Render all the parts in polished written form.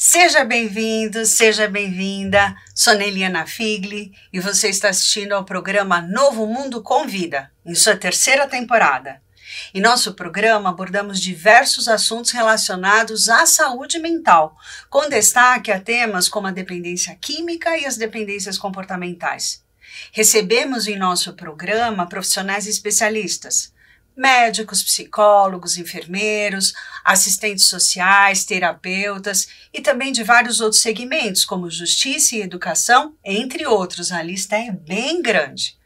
Seja bem-vindo, seja bem-vinda. Sou Neliana Figli e você está assistindo ao programa Novo Mundo Convida, em sua terceira temporada. Em nosso programa abordamos diversos assuntos relacionados à saúde mental, com destaque a temas como a dependência química e as dependências comportamentais. Recebemos em nosso programa profissionais especialistas, médicos, psicólogos, enfermeiros, assistentes sociais, terapeutas e também de vários outros segmentos, como justiça e educação, entre outros. A lista é bem grande.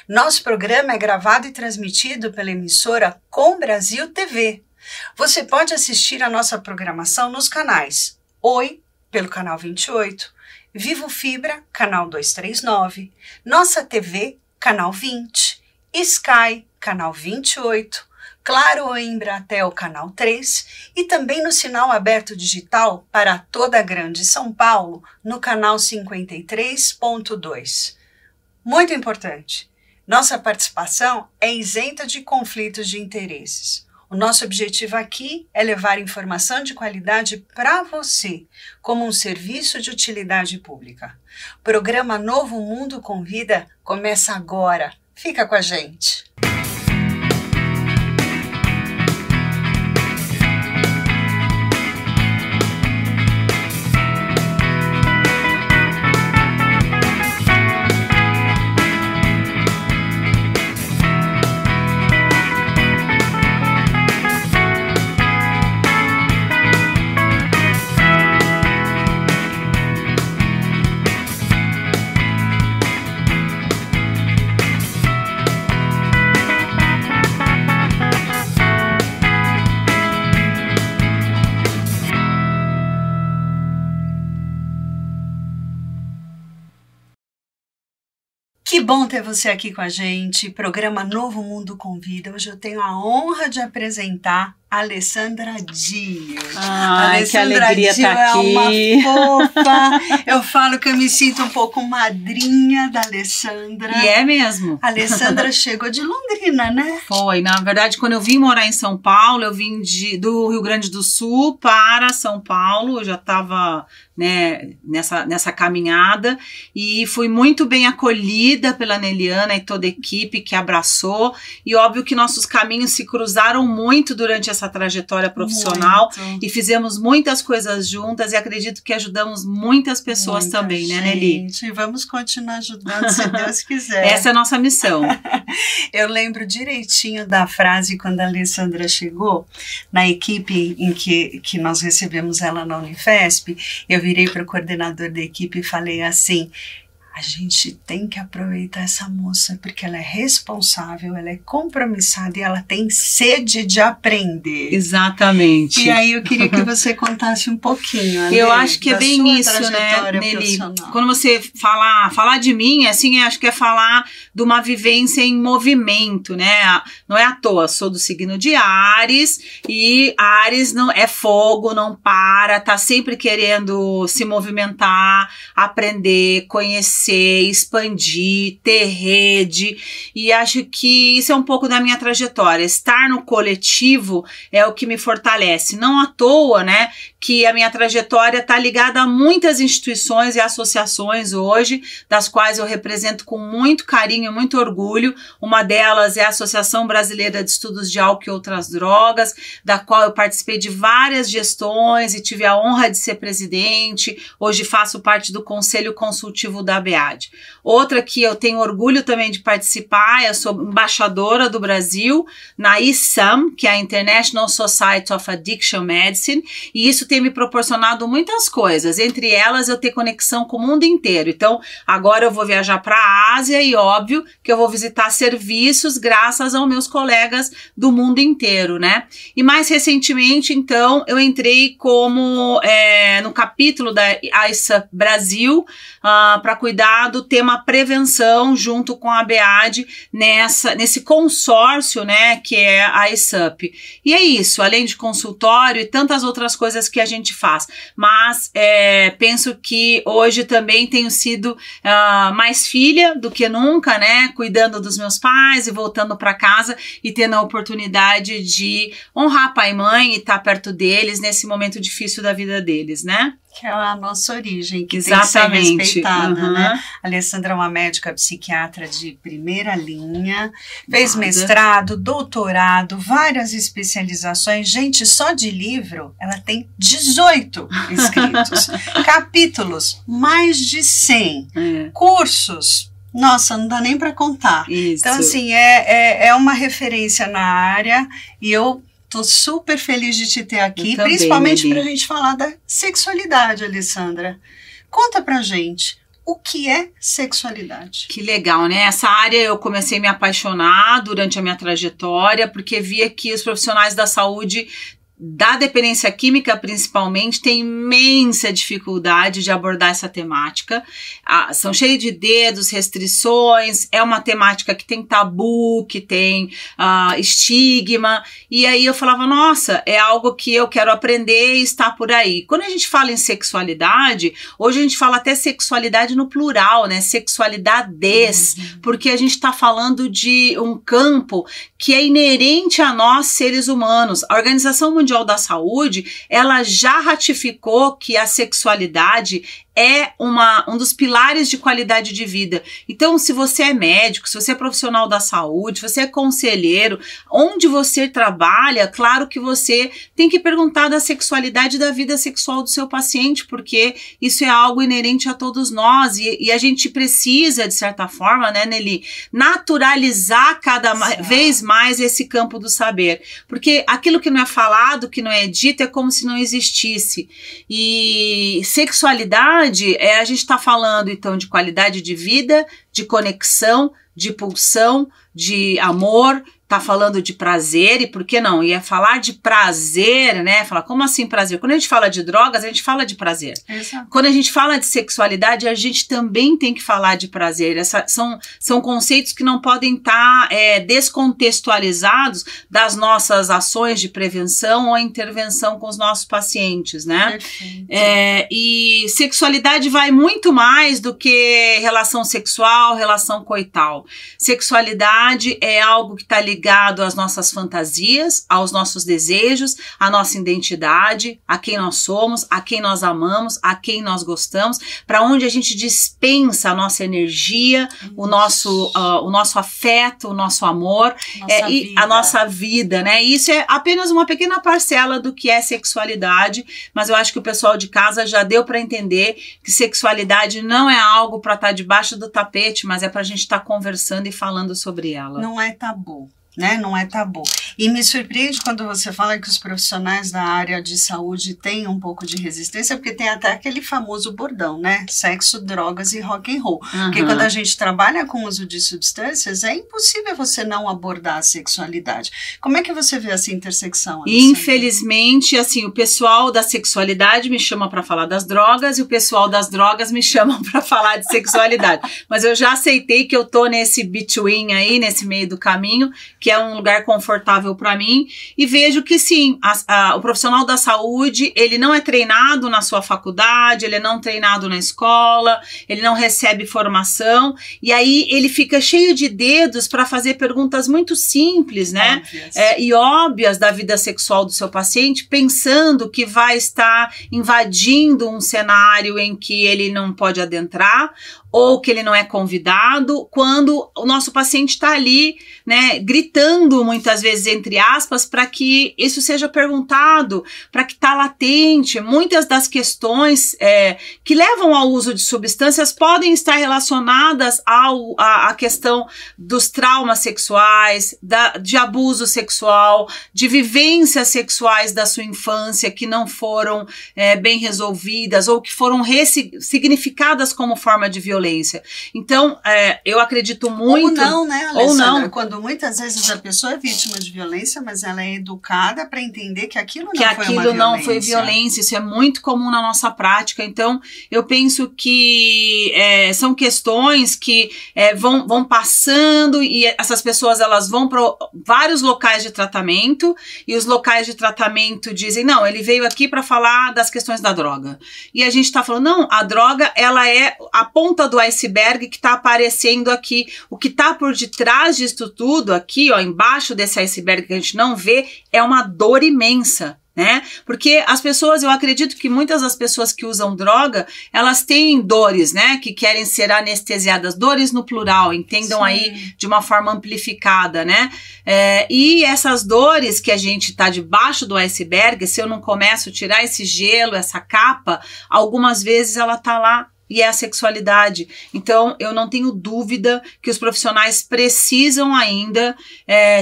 Nosso programa é gravado e transmitido pela emissora Com Brasil TV. Você pode assistir a nossa programação nos canais Oi, pelo canal 28, Vivo Fibra, canal 239, Nossa TV, canal 20, Sky, canal 28, Claro ou Embratel, canal 3 e também no sinal aberto digital para toda a Grande São Paulo, no canal 53.2. Muito importante, nossa participação é isenta de conflitos de interesses. O nosso objetivo aqui é levar informação de qualidade para você, como um serviço de utilidade pública. O programa Novo Mundo Convida começa agora. Fica com a gente! Que bom ter você aqui com a gente, programa Novo Mundo Convida. Hoje eu tenho a honra de apresentar a Alessandra Dio. Ai, que alegria estar aqui. É uma fofa. Eu falo que eu me sinto um pouco madrinha da Alessandra. E é mesmo. A Alessandra chegou de Londrina, né? Foi, na verdade, quando eu vim morar em São Paulo, eu vim do Rio Grande do Sul para São Paulo, eu já estava nessa caminhada e fui muito bem acolhida pela Neliana e toda a equipe que abraçou, e óbvio que nossos caminhos se cruzaram muito durante essa trajetória profissional muito. E fizemos muitas coisas juntas e acredito que ajudamos muitas pessoas muita também, gente. Né, Nelly? Vamos continuar ajudando se Deus quiser. Essa é a nossa missão. Eu lembro direitinho da frase quando a Alessandra chegou na equipe em que nós recebemos ela na Unifesp. Eu virei para o coordenador da equipe e falei assim: a gente tem que aproveitar essa moça porque ela é responsável, ela é compromissada e ela tem sede de aprender. Exatamente. E aí eu queria que você contasse um pouquinho. Eu acho que é bem isso, né, Nelly? Quando você falar de mim, assim, acho que é falar de uma vivência em movimento, né? Não é à toa, sou do signo de Áries e Áries não é fogo, não para, tá sempre querendo se movimentar, aprender, conhecer, expandir, ter rede, e acho que isso é um pouco da minha trajetória. Estar no coletivo é o que me fortalece. Não à toa, né, que a minha trajetória está ligada a muitas instituições e associações hoje, das quais eu represento com muito carinho, muito orgulho. Uma delas é a Associação Brasileira de Estudos de Álcool e Outras Drogas, da qual eu participei de várias gestões e tive a honra de ser presidente. Hoje faço parte do Conselho Consultivo da ABAD. Outra que eu tenho orgulho também de participar, eu sou embaixadora do Brasil na ISAM, que é a International Society of Addiction Medicine, e isso tem me proporcionado muitas coisas, entre elas eu ter conexão com o mundo inteiro. Então agora eu vou viajar para a Ásia e óbvio que eu vou visitar serviços graças aos meus colegas do mundo inteiro, né? E mais recentemente, então, eu entrei como no capítulo da ISAP Brasil para cuidar do tema prevenção junto com a ABAD nesse consórcio, né, que é a ISAP. E é isso, além de consultório e tantas outras coisas que a gente faz. Mas penso que hoje também tenho sido mais filha do que nunca, né, cuidando dos meus pais e voltando para casa e tendo a oportunidade de honrar pai e mãe e estar perto deles nesse momento difícil da vida deles, né? Que é a nossa origem, que exatamente. Tem que ser respeitada, né? A Alessandra é uma médica psiquiatra de primeira linha, fez mestrado, doutorado, várias especializações. Gente, só de livro, ela tem 18 escritos, capítulos, mais de 100, cursos. Nossa, não dá nem para contar. Isso. Então, assim, é uma referência na área e eu tô super feliz de te ter aqui, também, principalmente para a gente falar da sexualidade, Alessandra. Conta pra gente, o que é sexualidade? Que legal, né? Essa área eu comecei a me apaixonar durante a minha trajetória, porque via que os profissionais da saúde, da dependência química principalmente, tem imensa dificuldade de abordar essa temática. São cheios de dedos, restrições, é uma temática que tem tabu, que tem estigma, e aí eu falava, nossa, é algo que eu quero aprender e está por aí. Quando a gente fala em sexualidade, hoje a gente fala até sexualidade no plural, né? Sexualidades, porque a gente está falando de um campo que é inerente a nós, seres humanos. A Organização Mundial da Saúde, ela já ratificou que a sexualidade é um dos pilares de qualidade de vida. Então, se você é médico, se você é profissional da saúde, se você é conselheiro, onde você trabalha, claro que você tem que perguntar da sexualidade, da vida sexual do seu paciente, porque isso é algo inerente a todos nós e a gente precisa, de certa forma, né, Nelly, naturalizar cada vez mais esse campo do saber. Porque aquilo que não é falado, que não é dito, é como se não existisse. E sexualidade, a gente está falando então de qualidade de vida, de conexão, de pulsão, de amor, tá falando de prazer, e por que não? E é falar de prazer, né? Falar, como assim prazer? Quando a gente fala de drogas, a gente fala de prazer. Exato. Quando a gente fala de sexualidade, a gente também tem que falar de prazer. São conceitos que não podem estar descontextualizados das nossas ações de prevenção ou intervenção com os nossos pacientes, né? E sexualidade vai muito mais do que relação sexual, relação coital. Sexualidade é algo que está ligado às nossas fantasias, aos nossos desejos, à nossa identidade, a quem nós somos, a quem nós amamos, a quem nós gostamos, para onde a gente dispensa a nossa energia, o nosso afeto, o nosso amor e a nossa vida, né? Isso é apenas uma pequena parcela do que é sexualidade, mas eu acho que o pessoal de casa já deu para entender que sexualidade não é algo para estar debaixo do tapete, mas é para a gente estar conversando e falando sobre ela. Não é tabu. Né? Não é tabu. E me surpreende quando você fala que os profissionais da área de saúde têm um pouco de resistência, porque tem até aquele famoso bordão, né? Sexo, drogas e rock and roll. Porque quando a gente trabalha com o uso de substâncias, é impossível você não abordar a sexualidade. Como é que você vê essa intersecção, Alessandra? Infelizmente, assim, o pessoal da sexualidade me chama para falar das drogas e o pessoal das drogas me chama para falar de sexualidade. Mas eu já aceitei que eu tô nesse between aí, nesse meio do caminho, que é um lugar confortável para mim, e vejo que sim, o profissional da saúde, ele não é treinado na sua faculdade, ele não é treinado na escola, ele não recebe formação, e aí ele fica cheio de dedos para fazer perguntas muito simples, né? E óbvias da vida sexual do seu paciente, pensando que vai estar invadindo um cenário em que ele não pode adentrar, ou que ele não é convidado, quando o nosso paciente está ali, né, gritando muitas vezes, entre aspas, para que isso seja perguntado, para que está latente. Muitas das questões que levam ao uso de substâncias podem estar relacionadas à questão dos traumas sexuais, de abuso sexual, de vivências sexuais da sua infância que não foram bem resolvidas ou que foram ressignificadas como forma de violência. Então, eu acredito muito... Ou não, né, Alessandra? Ou não. Quando muitas vezes a pessoa é vítima de violência, mas ela é educada para entender que aquilo não foi uma violência. Que aquilo não foi violência. Isso é muito comum na nossa prática. Então, eu penso que são questões que vão passando e essas pessoas elas vão para vários locais de tratamento e os locais de tratamento dizem, não, ele veio aqui para falar das questões da droga. E a gente está falando, não, a droga ela é a ponta do iceberg que está aparecendo aqui. O que está por detrás disso tudo aqui, ó, embaixo desse iceberg que a gente não vê, é uma dor imensa. né? Porque as pessoas, eu acredito que muitas das pessoas que usam droga, elas têm dores, né? Que querem ser anestesiadas, dores no plural, entendam aí de uma forma amplificada, né? E essas dores que a gente tá debaixo do iceberg, se eu não começo a tirar esse gelo, essa capa, algumas vezes ela tá lá. E é a sexualidade. Então, eu não tenho dúvida que os profissionais precisam ainda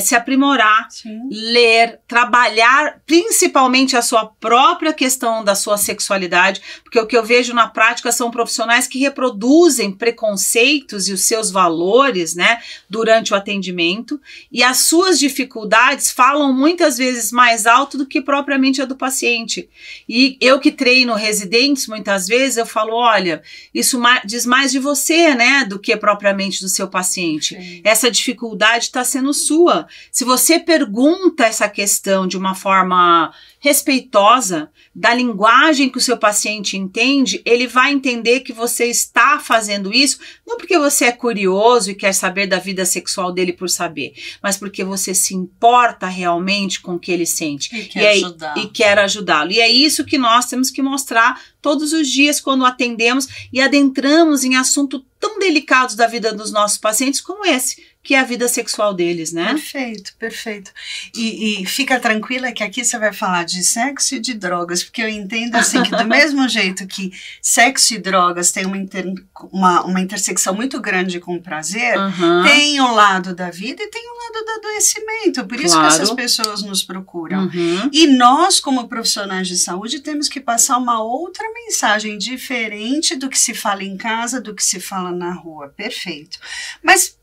se aprimorar, ler, trabalhar principalmente a sua própria questão da sua sexualidade, porque o que eu vejo na prática são profissionais que reproduzem preconceitos e os seus valores, né, durante o atendimento, e as suas dificuldades falam muitas vezes mais alto do que propriamente a do paciente. E eu que treino residentes, muitas vezes, eu falo, olha, isso diz mais de você, né, do que propriamente do seu paciente. Sim. Essa dificuldade está sendo sua. Se você pergunta essa questão de uma forma respeitosa, da linguagem que o seu paciente entende, ele vai entender que você está fazendo isso, não porque você é curioso e quer saber da vida sexual dele por saber, mas porque você se importa realmente com o que ele sente. E quer ajudá-lo. E é isso que nós temos que mostrar todos os dias quando atendemos e adentramos em assuntos tão delicados da vida dos nossos pacientes como esse, que é a vida sexual deles, né? Perfeito, perfeito. E fica tranquila que aqui você vai falar de sexo e de drogas, porque eu entendo assim que do mesmo jeito que sexo e drogas tem uma intersecção muito grande com o prazer, tem o lado da vida e tem o lado do adoecimento, por isso que essas pessoas nos procuram. E nós, como profissionais de saúde, temos que passar uma outra mensagem diferente do que se fala em casa, do que se fala na rua. Perfeito. Mas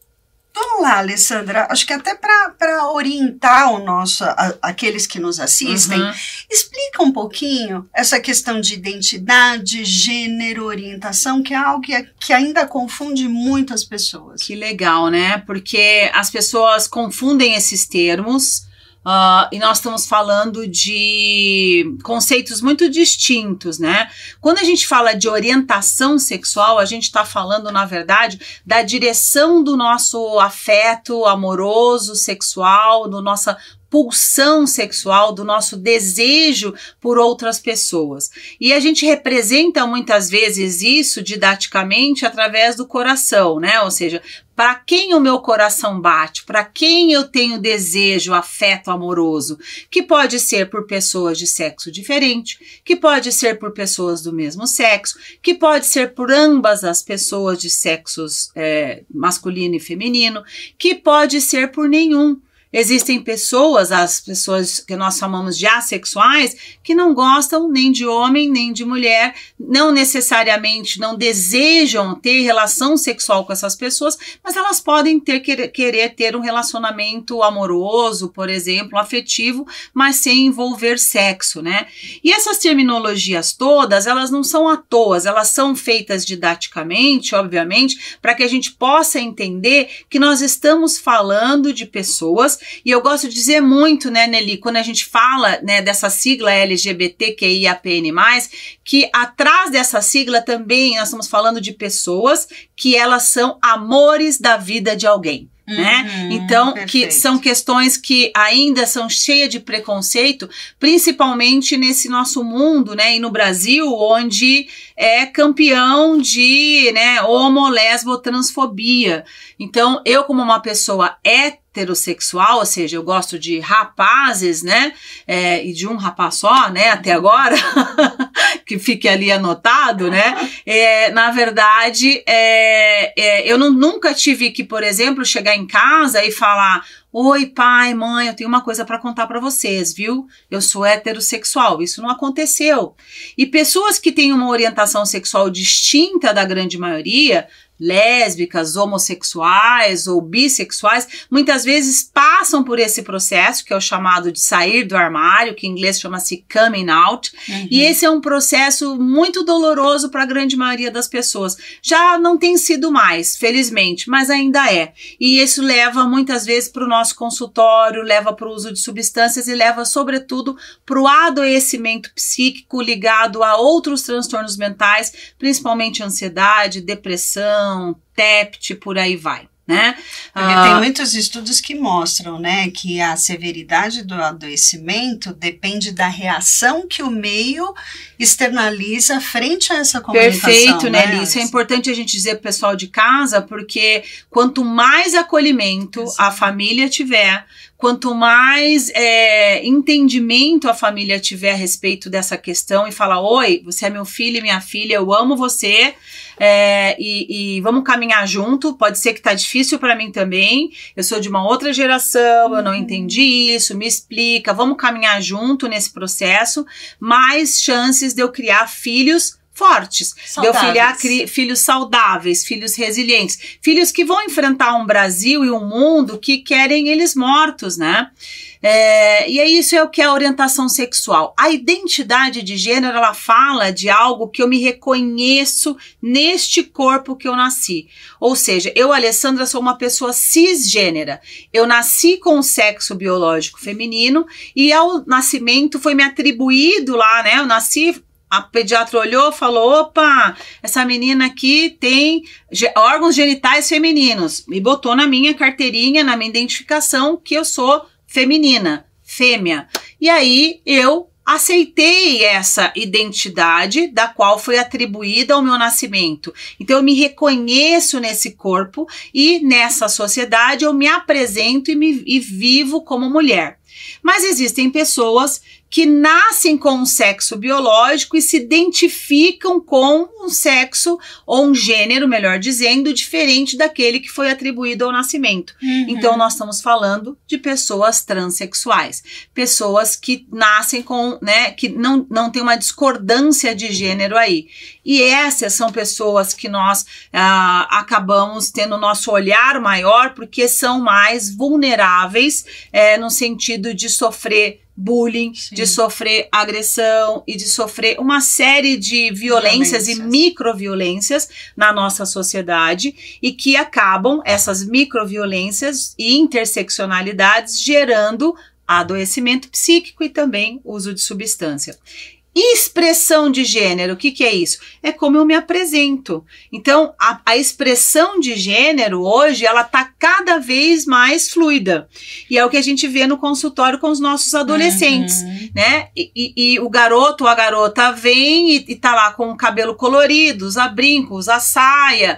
vamos lá, Alessandra, acho que até para orientar aqueles que nos assistem, explica um pouquinho essa questão de identidade, gênero, orientação, que é algo que ainda confunde muito as pessoas. Que legal, né? Porque as pessoas confundem esses termos. E nós estamos falando de conceitos muito distintos, né? Quando a gente fala de orientação sexual, a gente está falando, na verdade, da direção do nosso afeto amoroso, sexual, do nossa pulsão sexual, do nosso desejo por outras pessoas. E a gente representa muitas vezes isso didaticamente através do coração, né? Ou seja, para quem o meu coração bate, para quem eu tenho desejo, afeto amoroso, que pode ser por pessoas de sexo diferente, que pode ser por pessoas do mesmo sexo, que pode ser por ambas as pessoas de sexos masculino e feminino, que pode ser por nenhum. Existem pessoas, as pessoas que nós chamamos de assexuais, que não gostam nem de homem, nem de mulher, não necessariamente não desejam ter relação sexual com essas pessoas, mas elas podem querer ter um relacionamento amoroso, por exemplo, afetivo, mas sem envolver sexo, né? E essas terminologias todas, elas não são à toa, elas são feitas didaticamente, obviamente, para que a gente possa entender que nós estamos falando de pessoas. E eu gosto de dizer muito, né, Nelly, quando a gente fala, né, dessa sigla LGBTQIAPN+, que atrás dessa sigla também nós estamos falando de pessoas que elas são amores da vida de alguém. Né? Então, que são questões que ainda são cheias de preconceito, principalmente nesse nosso mundo, né? E no Brasil, onde é campeão de, né, homo, lesbo, transfobia. Então, eu como uma pessoa heterossexual, ou seja, eu gosto de rapazes, né, e de um rapaz só, né, até agora, que fique ali anotado, né, na verdade, eu nunca tive que, por exemplo, chegar em casa e falar: oi, pai, mãe, eu tenho uma coisa para contar para vocês, viu? Eu sou heterossexual. Isso não aconteceu. E pessoas que têm uma orientação sexual distinta da grande maioria, lésbicas, homossexuais ou bissexuais, muitas vezes passam por esse processo, que é o chamado de sair do armário, que em inglês chama-se coming out, e esse é um processo muito doloroso para a grande maioria das pessoas. Já não tem sido mais, felizmente, mas ainda é. E isso leva muitas vezes para o nosso consultório, leva para o uso de substâncias e leva, sobretudo, para o adoecimento psíquico ligado a outros transtornos mentais, principalmente ansiedade, depressão, TEPT, por aí vai. né? Porque tem muitos estudos que mostram, né, que a severidade do adoecimento depende da reação que o meio externaliza frente a essa comunicação. Perfeito, Nelly. Isso é importante a gente dizer pro pessoal de casa, porque quanto mais acolhimento a família tiver, quanto mais entendimento a família tiver a respeito dessa questão e falar, oi, você é meu filho e minha filha, eu amo você, e vamos caminhar junto, pode ser que tá difícil para mim também, eu sou de uma outra geração, eu não entendi isso, me explica, vamos caminhar junto nesse processo, mais chances de eu criar filhos fortes, saudáveis. De eu criar filhos saudáveis, filhos resilientes, filhos que vão enfrentar um Brasil e um mundo que querem eles mortos, né? E isso é o que é a orientação sexual. A identidade de gênero, ela fala de algo que eu me reconheço neste corpo que eu nasci. Ou seja, eu, Alessandra, sou uma pessoa cisgênera. Eu nasci com o sexo biológico feminino e ao nascimento foi me atribuído lá, né? Eu nasci... A pediatra olhou e falou, opa, essa menina aqui tem órgãos genitais femininos. Me botou na minha carteirinha, na minha identificação, que eu sou feminina, fêmea. E aí eu aceitei essa identidade da qual foi atribuída ao meu nascimento. Então eu me reconheço nesse corpo e nessa sociedade eu me apresento e vivo como mulher. Mas existem pessoas que nascem com um sexo biológico e se identificam com um sexo ou um gênero, melhor dizendo, diferente daquele que foi atribuído ao nascimento. Então nós estamos falando de pessoas transexuais, pessoas que nascem com, né, que não tem uma discordância de gênero aí. E essas são pessoas que nós acabamos tendo nosso olhar maior porque são mais vulneráveis no sentido de sofrer bullying, sim, de sofrer agressão e de sofrer uma série de violências e microviolências na nossa sociedade e que acabam, essas microviolências e interseccionalidades, gerando adoecimento psíquico e também uso de substância. Expressão de gênero, o que é isso? É como eu me apresento. Então, a expressão de gênero hoje, ela tá cada vez mais fluida. E é o que a gente vê no consultório com os nossos adolescentes, né? E o garoto ou a garota vem e tá lá com o cabelo colorido, usa brinco, usa saia,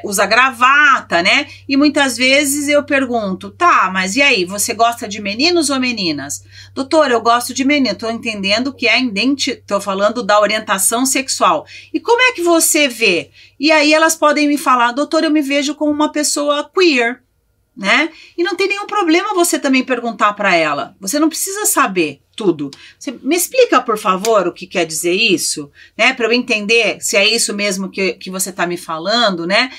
usa gravata, né? E muitas vezes eu pergunto, tá, mas e aí, você gosta de meninos ou meninas? Doutor, eu gosto de menino, tô entendendo que é tô falando da orientação sexual. E como é que você vê? E aí elas podem me falar, doutor, eu me vejo como uma pessoa queer, né? E não tem nenhum problema você também perguntar para ela. Você não precisa saber tudo. Você me explica, por favor, o que quer dizer isso, né? Para eu entender se é isso mesmo que você está me falando, né?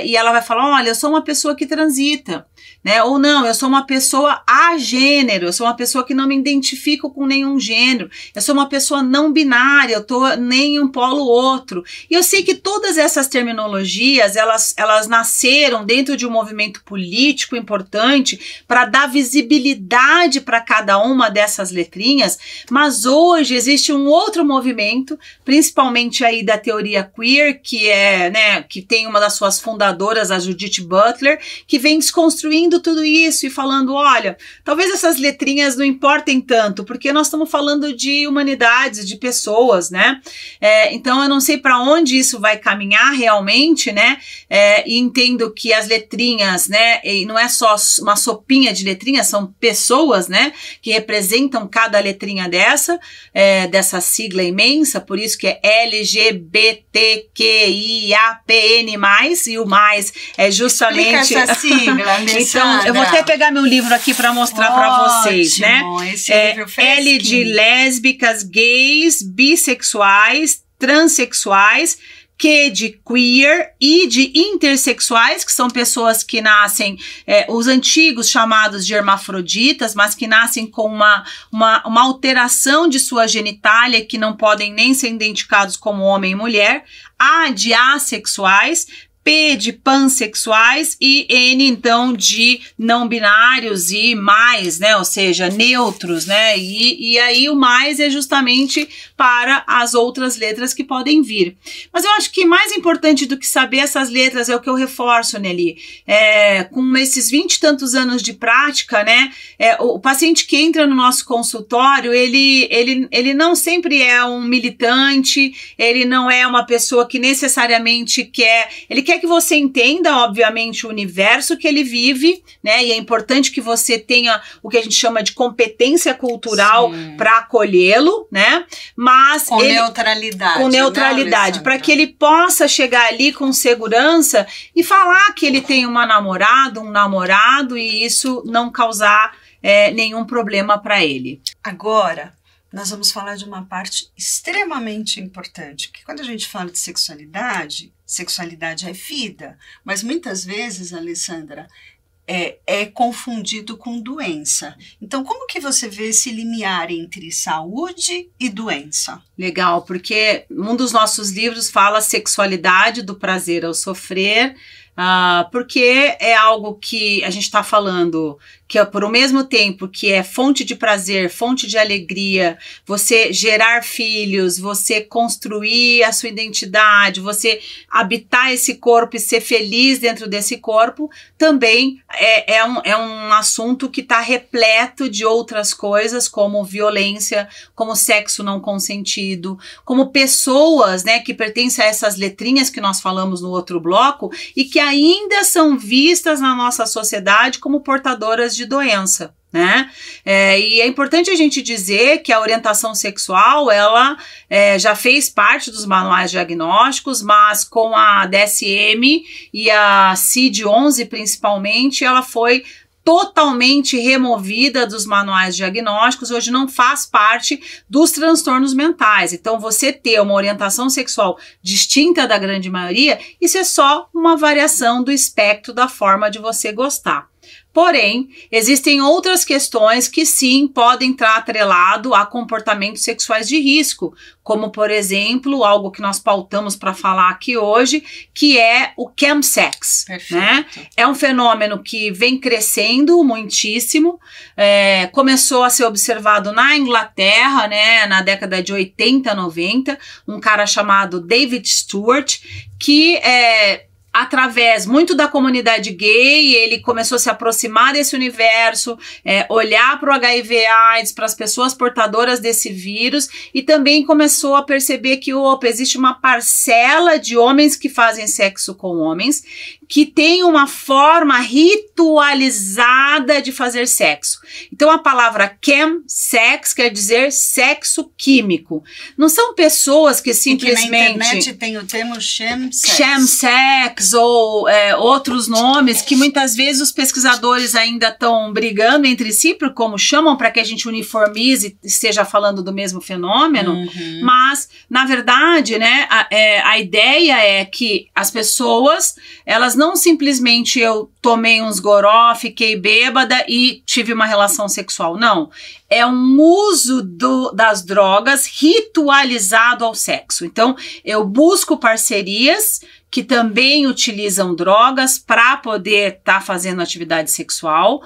E ela vai falar, olha, eu sou uma pessoa que transita, né? Ou não, eu sou uma pessoa agênero, eu sou uma pessoa que não me identifico com nenhum gênero, eu sou uma pessoa não binária, eu tô nem um polo outro. E eu sei que todas essas terminologias, elas nasceram dentro de um movimento político importante para dar visibilidade para cada uma dessas letrinhas, mas hoje existe um outro movimento, principalmente aí da teoria queer, que né, que tem uma das suas fundadoras, a Judith Butler, que vem desconstruindo tudo isso e falando, olha, talvez essas letrinhas não importem tanto, porque nós estamos falando de humanidades, de pessoas, né? Então eu não sei para onde isso vai caminhar realmente, né? E entendo que as letrinhas, né, e não é só uma sopinha de letrinhas, são pessoas, né, que representam cada letrinha dessa sigla imensa, por isso que é LGBTQIAPN+, e o mais é justamente... Explica essa sigla, Então, eu vou até pegar meu livro aqui para mostrar para vocês, né? Esse livro L de lésbicas, gays, bissexuais, transexuais, Q de queer, I de intersexuais, que são pessoas que nascem, os antigos chamados de hermafroditas, mas que nascem com uma alteração de sua genitália, que não podem nem ser identificados como homem e mulher. A de assexuais, P de pansexuais e N, então, de não binários e mais, né? Ou seja, neutros, né? E aí o mais é justamente para as outras letras que podem vir. Mas eu acho que mais importante do que saber essas letras é o que eu reforço, Nelly. Com esses 20 e tantos anos de prática, né? O paciente que entra no nosso consultório, ele não sempre é um militante, ele não é uma pessoa que necessariamente quer... Ele quer que você entenda, obviamente, o universo que ele vive, né? E é importante que você tenha o que a gente chama de competência cultural para acolhê-lo, né? Mas com neutralidade. Com neutralidade, né, para que ele possa chegar ali com segurança e falar que ele tem uma namorada, um namorado, e isso não causar nenhum problema para ele. Agora, nós vamos falar de uma parte extremamente importante, porque quando a gente fala de sexualidade é vida, mas muitas vezes, Alessandra, é confundido com doença. Então, como que você vê esse limiar entre saúde e doença? Legal, porque um dos nossos livros fala sexualidade do prazer ao sofrer, porque é algo que a gente está falando que é por o mesmo tempo que é fonte de prazer, fonte de alegria, você gerar filhos, você construir a sua identidade, você habitar esse corpo e ser feliz dentro desse corpo, também é um assunto que está repleto de outras coisas, como violência, como sexo não consentido, como pessoas, né, que pertencem a essas letrinhas que nós falamos no outro bloco e que ainda são vistas na nossa sociedade como portadoras de doença, né? E é importante a gente dizer que a orientação sexual, ela já fez parte dos manuais diagnósticos, mas com a DSM e a CID-11 principalmente, ela foi totalmente removida dos manuais diagnósticos, hoje não faz parte dos transtornos mentais. Então, você ter uma orientação sexual distinta da grande maioria, isso é só uma variação do espectro da forma de você gostar. Porém, existem outras questões que sim podem estar atrelado a comportamentos sexuais de risco, como por exemplo, algo que nós pautamos para falar aqui hoje, que é o chemsex, né? É um fenômeno que vem crescendo muitíssimo, começou a ser observado na Inglaterra, né, na década de 80, 90, um cara chamado David Stewart, que através muito da comunidade gay, ele começou a se aproximar desse universo, olhar para o HIV/AIDS, para as pessoas portadoras desse vírus, e também começou a perceber que existe uma parcela de homens que fazem sexo com homens, que tem uma forma ritualizada de fazer sexo. Então a palavra chemsex quer dizer sexo químico. Não são pessoas que simplesmente... E que na internet tem o termo chemsex. Chemsex ou outros nomes que muitas vezes os pesquisadores ainda estão brigando entre si por como chamam, para que a gente uniformize e esteja falando do mesmo fenômeno, mas na verdade, né, a ideia é que as pessoas, elas não simplesmente eu tomei uns goró, fiquei bêbada e tive uma relação sexual, não. É um uso das drogas ritualizado ao sexo. Então, eu busco parcerias que também utilizam drogas para poder estar fazendo atividade sexual.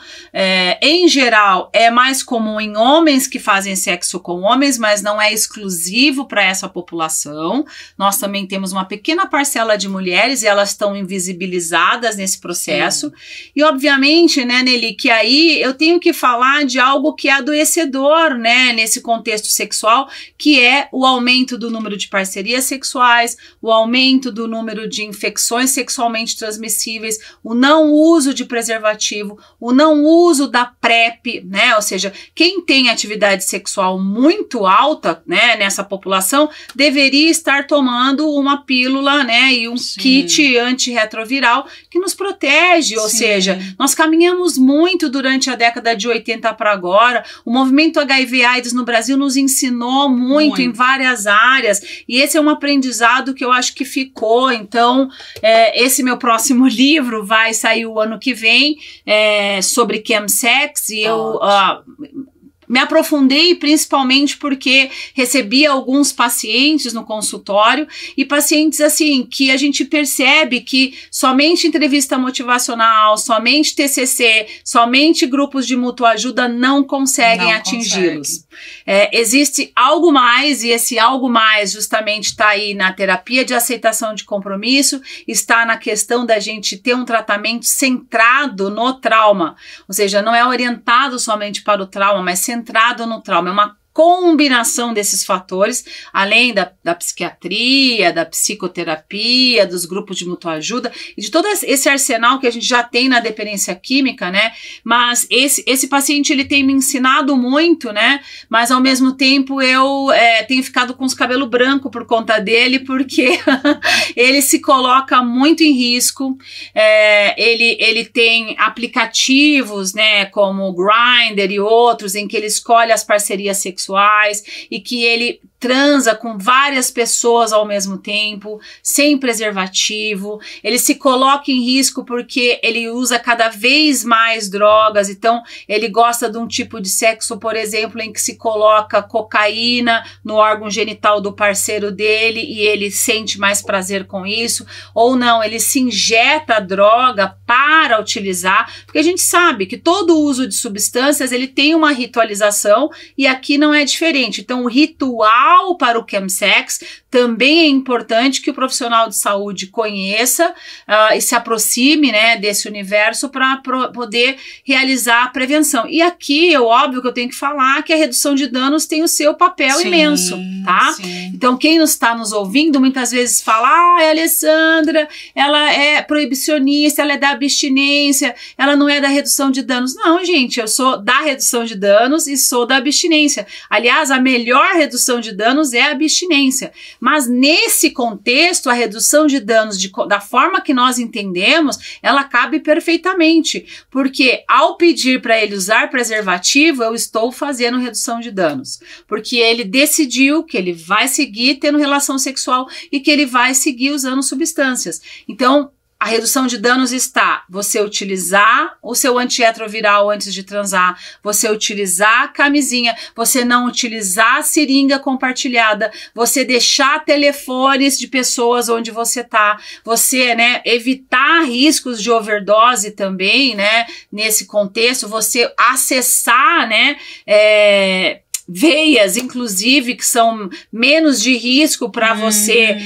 Em geral, é mais comum em homens que fazem sexo com homens, mas não é exclusivo para essa população. Nós também temos uma pequena parcela de mulheres e elas estão invisibilizadas nesse processo. E, obviamente, né, Nelly, que aí eu tenho que falar de algo que é adoecedor, né, nesse contexto sexual, que é o aumento do número de parcerias sexuais, o aumento do número de infecções sexualmente transmissíveis, o não uso de preservativo, o não uso da PrEP, né? Ou seja, quem tem atividade sexual muito alta, né, nessa população, deveria estar tomando uma pílula, né, e um kit antirretroviral que nos protege, ou seja, nós caminhamos muito durante a década de 80 para agora, o movimento HIV/AIDS no Brasil nos ensinou muito em várias áreas, e esse é um aprendizado que eu acho que ficou. Então, esse meu próximo livro vai sair o ano que vem, sobre chemsex, e eu me aprofundei principalmente porque recebi alguns pacientes no consultório e pacientes assim que a gente percebe que somente entrevista motivacional, somente TCC, somente grupos de mútua ajuda não conseguem atingi-los. Existe algo mais e esse algo mais justamente está aí na terapia de aceitação de compromisso, está na questão da gente ter um tratamento centrado no trauma, ou seja, não é orientado somente para o trauma, mas centrado no trauma, é uma combinação desses fatores, além da psiquiatria, da psicoterapia, dos grupos de mútua ajuda e de todo esse arsenal que a gente já tem na dependência química, né? Mas esse paciente, ele tem me ensinado muito, né? Mas ao mesmo tempo eu tenho ficado com os cabelos brancos por conta dele, porque ele se coloca muito em risco, ele tem aplicativos, né? Como o Grindr e outros, em que ele escolhe as parcerias sexuais e que ele transa com várias pessoas ao mesmo tempo, sem preservativo, ele se coloca em risco porque ele usa cada vez mais drogas, então ele gosta de um tipo de sexo, por exemplo, em que se coloca cocaína no órgão genital do parceiro dele e ele sente mais prazer com isso, ou não, ele se injeta a droga para utilizar, porque a gente sabe que todo uso de substâncias, ele tem uma ritualização e aqui não é diferente, então o ritual para o chemsex também é importante que o profissional de saúde conheça e se aproxime, né, desse universo para poder realizar a prevenção. E aqui, óbvio que eu tenho que falar que a redução de danos tem o seu papel imenso, tá? Sim. Então, quem está nos ouvindo muitas vezes fala, a Alessandra, ela é proibicionista, ela é da abstinência, ela não é da redução de danos. Não, gente, eu sou da redução de danos e sou da abstinência. Aliás, a melhor redução de danos é a abstinência. Mas nesse contexto, a redução de danos da forma que nós entendemos, ela cabe perfeitamente, porque ao pedir para ele usar preservativo, eu estou fazendo redução de danos, porque ele decidiu que ele vai seguir tendo relação sexual e que ele vai seguir usando substâncias. Então, a redução de danos está você utilizar o seu antirretroviral antes de transar, você utilizar a camisinha, você não utilizar a seringa compartilhada, você deixar telefones de pessoas onde você tá, você, né, evitar riscos de overdose também, né, nesse contexto, você acessar, né, veias, inclusive, que são menos de risco para você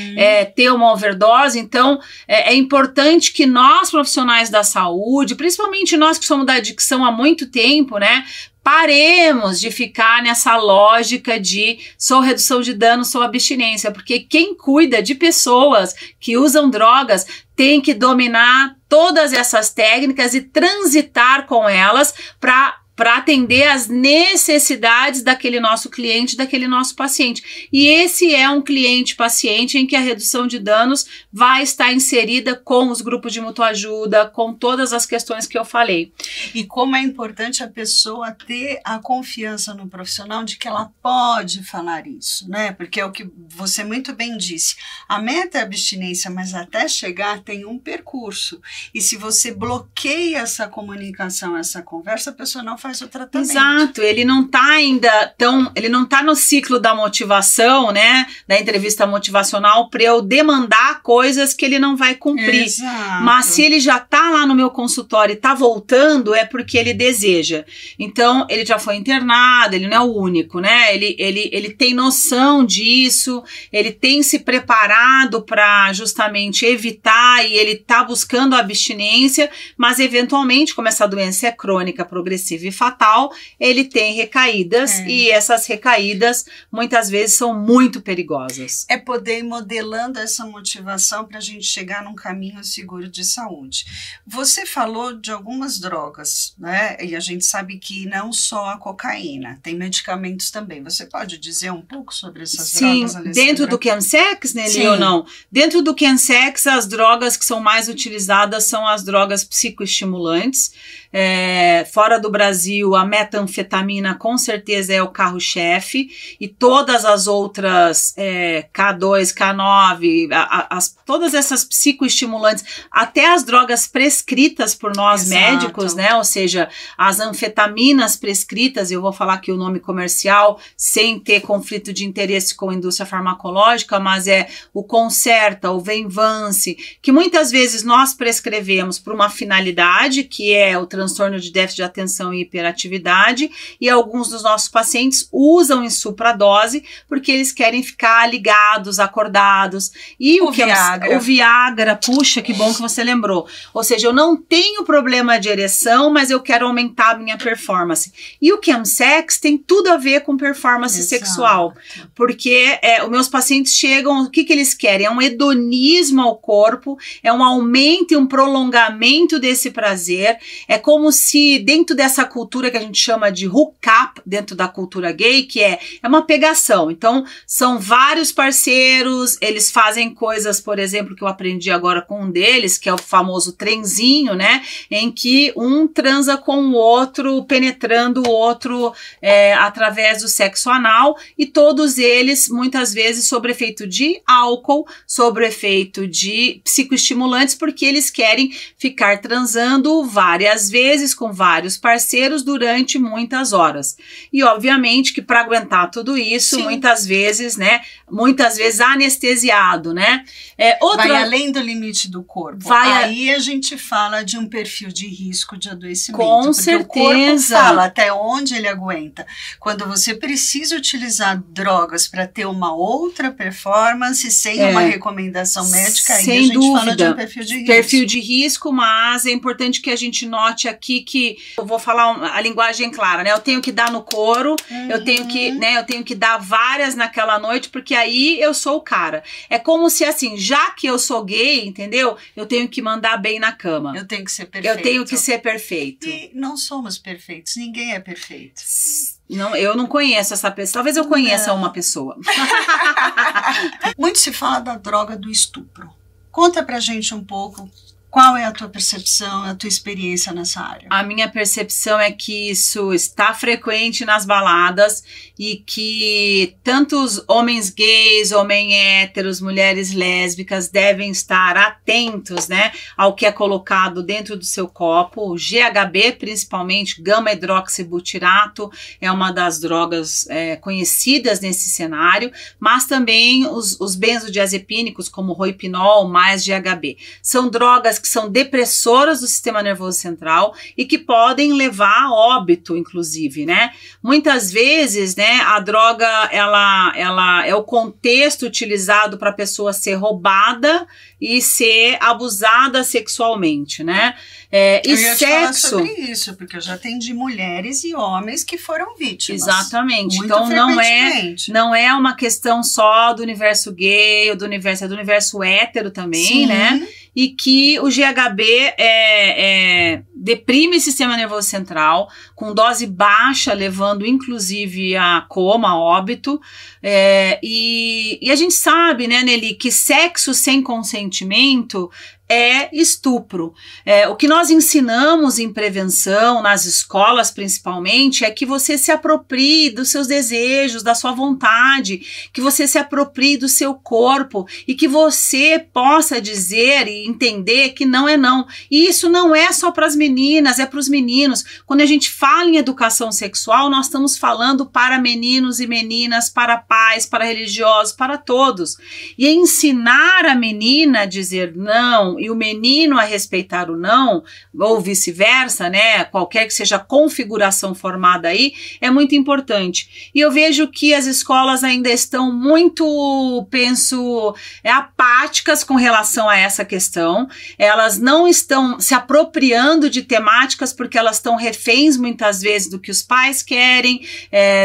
ter uma overdose. Então, é importante que nós, profissionais da saúde, principalmente nós que somos da adicção há muito tempo, né, paremos de ficar nessa lógica de sou redução de dano, sou abstinência, porque quem cuida de pessoas que usam drogas tem que dominar todas essas técnicas e transitar com elas para atender às necessidades daquele nosso cliente, daquele nosso paciente. E esse é um cliente-paciente em que a redução de danos vai estar inserida com os grupos de mútua ajuda, com todas as questões que eu falei. E como é importante a pessoa ter a confiança no profissional de que ela pode falar isso, né? Porque é o que você muito bem disse. A meta é a abstinência, mas até chegar tem um percurso. E se você bloqueia essa comunicação, essa conversa, a pessoa não faz o tratamento. Exato, ele não tá ainda ele não tá no ciclo da motivação, né, da entrevista motivacional para eu demandar coisas que ele não vai cumprir. Exato. Mas se ele já tá lá no meu consultório e tá voltando, é porque ele deseja. Então, ele já foi internado, ele não é o único, né, ele tem noção disso, ele tem se preparado para justamente evitar e ele tá buscando a abstinência, mas eventualmente, como essa doença é crônica, progressiva e fatal, ele tem recaídas e essas recaídas muitas vezes são muito perigosas. É poder ir modelando essa motivação para a gente chegar num caminho seguro de saúde. Você falou de algumas drogas, né? E a gente sabe que não só a cocaína, tem medicamentos também. Você pode dizer um pouco sobre essas drogas, Alessandra? Dentro do chemsex, Nelly, ou não? Dentro do chemsex, as drogas que são mais utilizadas são as drogas psicoestimulantes, Fora do Brasil, a metanfetamina com certeza é o carro-chefe, e todas as outras, K2, K9, todas essas psicoestimulantes, até as drogas prescritas por nós médicos, né? Ou seja, as anfetaminas prescritas, eu vou falar aqui o nome comercial, sem ter conflito de interesse com a indústria farmacológica, mas é o Concerta, o Venvance, que muitas vezes nós prescrevemos por uma finalidade, que é o transtorno de déficit de atenção e hiperatividade, e alguns dos nossos pacientes usam em supradose porque eles querem ficar ligados, acordados. E o Viagra, puxa, que bom que você lembrou. Ou seja, eu não tenho problema de ereção, mas eu quero aumentar a minha performance. E o chemsex tem tudo a ver com performance sexual, porque os meus pacientes chegam, o que eles querem? É um hedonismo ao corpo, é um aumento e um prolongamento desse prazer. É como se dentro dessa cultura que a gente chama de hookup, dentro da cultura gay, que é uma pegação. Então, são vários parceiros, eles fazem coisas, por exemplo, que eu aprendi agora com um deles, que é o famoso trenzinho, né? Em que um transa com o outro, penetrando o outro através do sexo anal, e todos eles, muitas vezes, sob efeito de álcool, sob efeito de psicoestimulantes, porque eles querem ficar transando várias vezes com vários parceiros durante muitas horas. E, obviamente, que para aguentar tudo isso, muitas vezes anestesiado, né? Vai além do limite do corpo. Aí a gente fala de um perfil de risco de adoecimento. Com certeza. O corpo fala até onde ele aguenta. Quando você precisa utilizar drogas para ter uma outra performance sem uma recomendação médica, aí a gente fala de um perfil de risco. Perfil de risco, mas é importante que a gente note aqui que eu vou falar a linguagem clara, né? Eu tenho que dar no couro, eu tenho que dar várias naquela noite, porque aí eu sou o cara. É como se assim, já que eu sou gay, entendeu? Eu tenho que mandar bem na cama. Eu tenho que ser perfeito. Eu tenho que ser perfeito. E não somos perfeitos, ninguém é perfeito. Não, eu não conheço essa pessoa. Talvez eu conheça uma pessoa. Muito se fala da droga do estupro. Conta pra gente um pouco. Qual é a tua percepção, a tua experiência nessa área? A minha percepção é que isso está frequente nas baladas e que tantos homens gays, homens héteros, mulheres lésbicas devem estar atentos, né, ao que é colocado dentro do seu copo. O GHB, principalmente, gama-hidroxibutirato, é uma das drogas conhecidas nesse cenário, mas também os benzodiazepínicos, como roipinol mais GHB. São drogas que são depressoras do sistema nervoso central e que podem levar a óbito, inclusive, né? Muitas vezes, né, a droga, ela é o contexto utilizado para a pessoa ser roubada e ser abusada sexualmente, né? Eu ia te falar sobre isso, porque eu já atendi mulheres e homens que foram vítimas. Exatamente. Então não é uma questão só do universo gay ou do universo hétero também, né? E que o GHB deprime o sistema nervoso central, com dose baixa, levando inclusive a coma, a óbito. E a gente sabe, né, Nelly, que sexo sem consentimento é estupro. O que nós ensinamos em prevenção, nas escolas principalmente, é que você se aproprie dos seus desejos, da sua vontade, que você se aproprie do seu corpo e que você possa dizer e entender que não é não. E isso não é só para as meninas, é para os meninos. Quando a gente fala em educação sexual, nós estamos falando para meninos e meninas, para pais, para religiosos, para todos. E ensinar a menina a dizer não e o menino a respeitar o não, ou vice-versa, né? Qualquer que seja a configuração formada aí, é muito importante. E eu vejo que as escolas ainda estão muito, apáticas com relação a essa questão. Elas não estão se apropriando de temáticas porque elas estão reféns muitas vezes do que os pais querem,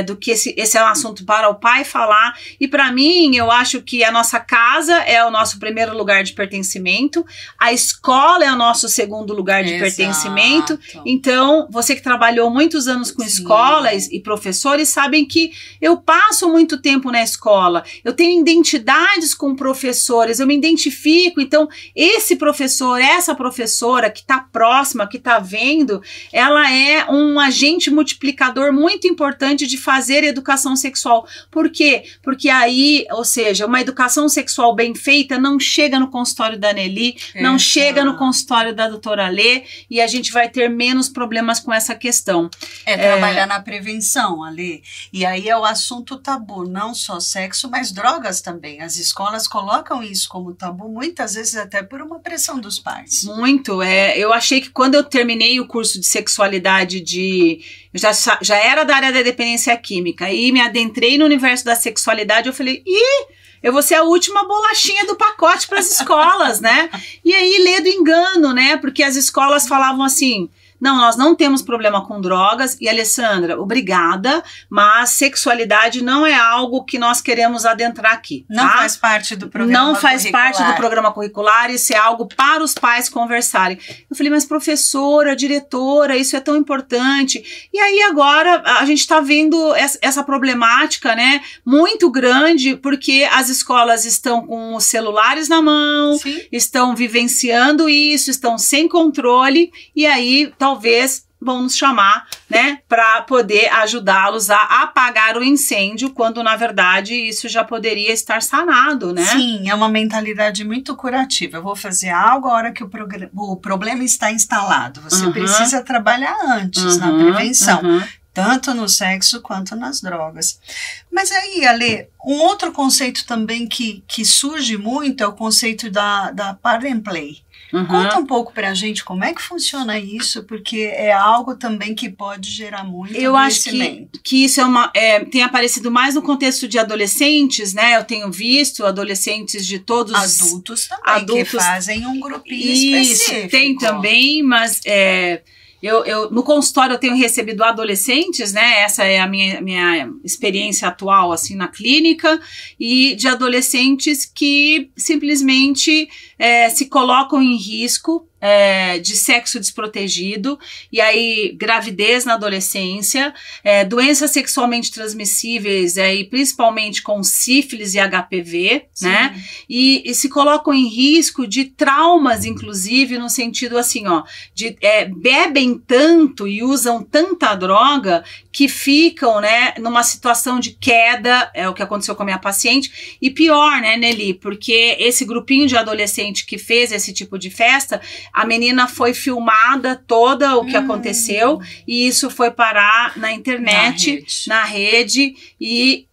do que esse é um assunto para o pai falar. E para mim, eu acho que a nossa casa é o nosso primeiro lugar de pertencimento, a escola é o nosso segundo lugar de pertencimento. Então, você que trabalhou muitos anos com escolas e professores, sabem que eu passo muito tempo na escola, eu tenho identidades com professores, eu me identifico. Então, esse professor, essa professora que está próxima, que está vendo, ela é um agente multiplicador muito importante de fazer educação sexual. Por quê? Porque aí, ou seja, uma educação sexual bem feita não chega no consultório da Nelly, não chega no consultório da doutora Lê, e a gente vai ter menos problemas com essa questão. Trabalhar na prevenção, Ale. E aí é o assunto tabu, não só sexo, mas drogas também. As escolas colocam isso como tabu, muitas vezes até por uma pressão dos pais. Muito. Eu achei que quando eu terminei o curso de sexualidade eu já era da área da dependência química e me adentrei no universo da sexualidade, eu falei, eu vou ser a última bolachinha do pacote para as escolas, né? E aí, lê do engano, né? Porque as escolas falavam assim, não, nós não temos problema com drogas. E, Alessandra, obrigada, mas sexualidade não é algo que nós queremos adentrar aqui. Não faz parte do programa curricular. Não faz parte do programa curricular, isso é algo para os pais conversarem. Eu falei, mas professora, diretora, isso é tão importante. E aí agora a gente está vendo essa problemática, né, muito grande, porque as escolas estão com os celulares na mão, sim, estão vivenciando isso, estão sem controle, e aí talvez vão nos chamar, né, para poder ajudá-los a apagar o incêndio, quando na verdade isso já poderia estar sanado, né? Sim, é uma mentalidade muito curativa. Eu vou fazer algo a hora que o problema está instalado. Você precisa trabalhar antes na prevenção. Tanto no sexo quanto nas drogas. Mas aí, Ale, um outro conceito também que surge muito é o conceito da parent play. Conta um pouco pra gente como é que funciona isso, porque é algo também que pode gerar muito Eu acho que isso tem aparecido mais no contexto de adolescentes, né? Eu tenho visto adolescentes de todos... Adultos também, que fazem um grupinho específico. Tem também, mas... no consultório eu tenho recebido adolescentes, né? Essa é a minha experiência atual, assim, na clínica, e de adolescentes que simplesmente se colocam em risco de sexo desprotegido, e aí gravidez na adolescência, doenças sexualmente transmissíveis, e principalmente com sífilis e HPV, sim, né? E se colocam em risco de traumas, inclusive, no sentido assim, bebem tanto e usam tanta droga que ficam, né, numa situação de queda, é o que aconteceu com a minha paciente, e pior, né, Nelly, porque esse grupinho de adolescente que fez esse tipo de festa, a menina foi filmada toda o que aconteceu, e isso foi parar na internet, na rede, e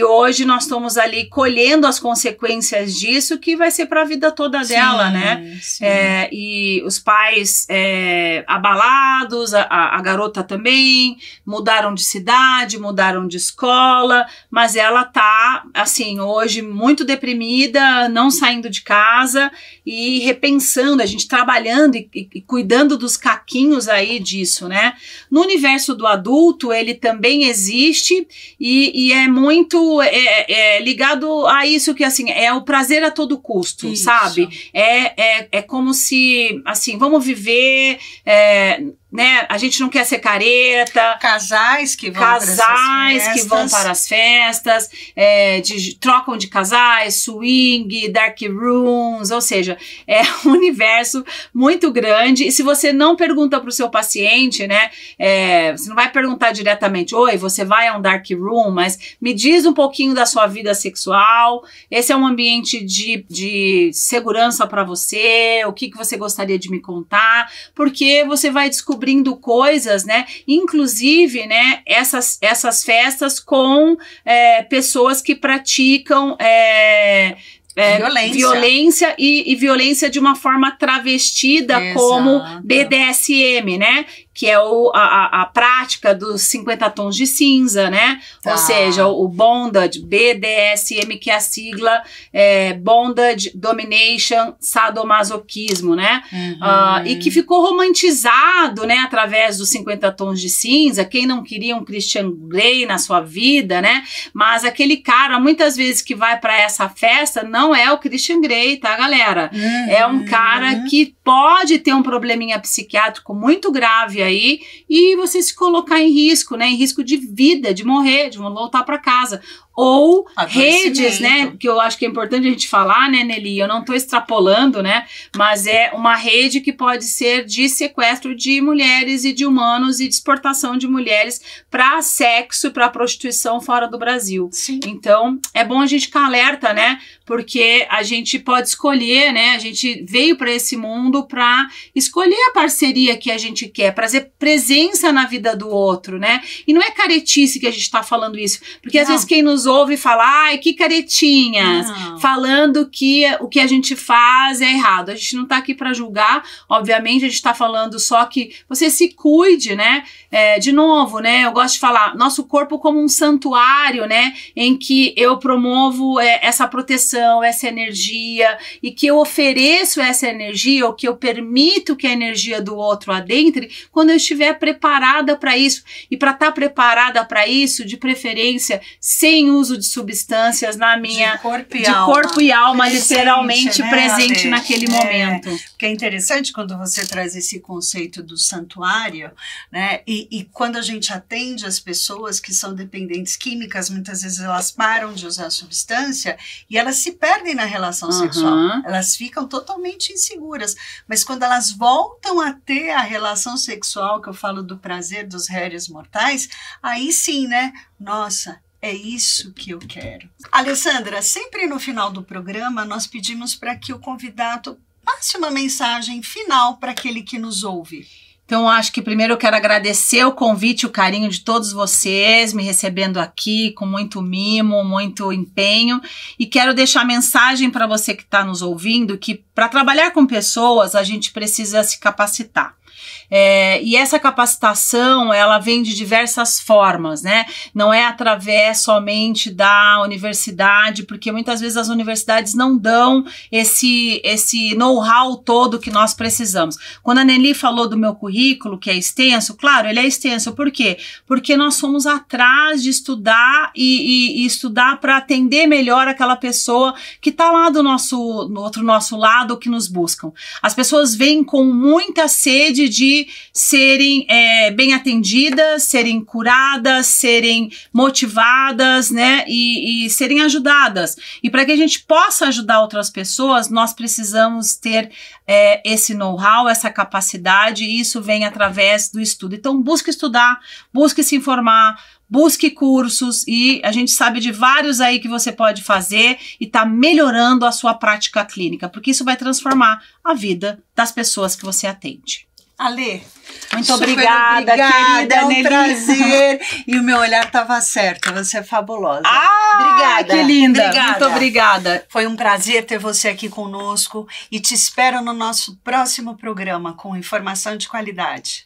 hoje nós estamos ali colhendo as consequências disso, que vai ser para a vida toda dela, né? Sim. E os pais abalados, a garota também, mudaram de cidade, mudaram de escola, mas ela tá, assim, hoje muito deprimida, não saindo de casa e repensando, a gente trabalhando e cuidando dos caquinhos aí disso, né? No universo do adulto, ele também existe e é muito ligado a isso que, assim, é o prazer a todo custo, isso, sabe? É como se, assim, vamos viver... né? A gente não quer ser careta. Casais que vão para as festas, trocam de casais, swing, dark rooms, ou seja, é um universo muito grande. E se você não pergunta para o seu paciente, né? Você não vai perguntar diretamente, oi, você vai a um dark room, mas me diz um pouquinho da sua vida sexual. Esse é um ambiente de segurança para você, o que você gostaria de me contar, porque você vai descobrir coisas, né, inclusive, né, essas festas com pessoas que praticam violência e violência de uma forma travestida. Exato. Como BDSM, né? Que é a prática dos 50 tons de cinza, né? Tá. Ou seja, o Bondage, BDSM, que é a sigla Bondage, Domination, Sadomasoquismo, né? E que ficou romantizado, né? Através dos 50 tons de cinza. Quem não queria um Christian Grey na sua vida, né? Mas aquele cara, muitas vezes, que vai para essa festa, não é o Christian Grey, tá, galera? É um cara que pode ter um probleminha psiquiátrico muito grave aí, e você se colocar em risco, né? Em risco de vida, de morrer, de voltar para casa. ou redes, né, que eu acho que é importante a gente falar, né, Nelly, eu não estou extrapolando, né, mas é uma rede que pode ser de sequestro de mulheres e de humanos e de exportação de mulheres para sexo e para prostituição fora do Brasil. Sim. Então, é bom a gente ficar alerta, né, porque a gente pode escolher, né, a gente veio para esse mundo para escolher a parceria que a gente quer, trazer presença na vida do outro, né, e não é caretice que a gente está falando isso, porque às vezes quem nos ouve fala, ai, que caretinhas, falando que o que a gente faz é errado. A gente não tá aqui para julgar, obviamente a gente tá falando só que você se cuide, né? De novo, né? Eu gosto de falar, nosso corpo como um santuário, né? Em que eu promovo essa proteção, essa energia, e que eu ofereço essa energia, ou que eu permito que a energia do outro adentre, quando eu estiver preparada para isso. E para estar preparada para isso, de preferência, sem uso de substâncias na minha... De corpo e alma, presente, literalmente, né, presente naquele momento. Porque é interessante quando você traz esse conceito do santuário, né? E quando a gente atende as pessoas que são dependentes químicas, muitas vezes elas param de usar substância e elas se perdem na relação sexual. Elas ficam totalmente inseguras. Mas quando elas voltam a ter a relação sexual, que eu falo do prazer dos réis mortais, aí sim, né? Nossa, é isso que eu quero. Alessandra, sempre no final do programa nós pedimos para que o convidado passe uma mensagem final para aquele que nos ouve. Então, acho que primeiro eu quero agradecer o convite e o carinho de todos vocês, me recebendo aqui com muito mimo, muito empenho, e quero deixar a mensagem para você que está nos ouvindo, que para trabalhar com pessoas a gente precisa se capacitar. E essa capacitação, ela vem de diversas formas, né? Não é através somente da universidade, porque muitas vezes as universidades não dão esse know-how todo que nós precisamos. Quando a Nelly falou do meu currículo, que é extenso, claro, ele é extenso. Por quê? Porque nós fomos atrás de estudar e estudar para atender melhor aquela pessoa que está lá do nosso lado, que nos buscam. As pessoas vêm com muita sede de serem bem atendidas, serem curadas, serem motivadas, né, e serem ajudadas. E para que a gente possa ajudar outras pessoas, nós precisamos ter esse know-how, essa capacidade, e isso vem através do estudo. Então, busque estudar, busque se informar, busque cursos, e a gente sabe de vários aí que você pode fazer e tá melhorando a sua prática clínica, porque isso vai transformar a vida das pessoas que você atende. Ale, muito obrigada, querida. É um prazer. E o meu olhar estava certo, você é fabulosa. Obrigada. Que linda. Obrigada. Muito obrigada. Foi um prazer ter você aqui conosco e te espero no nosso próximo programa com informação de qualidade.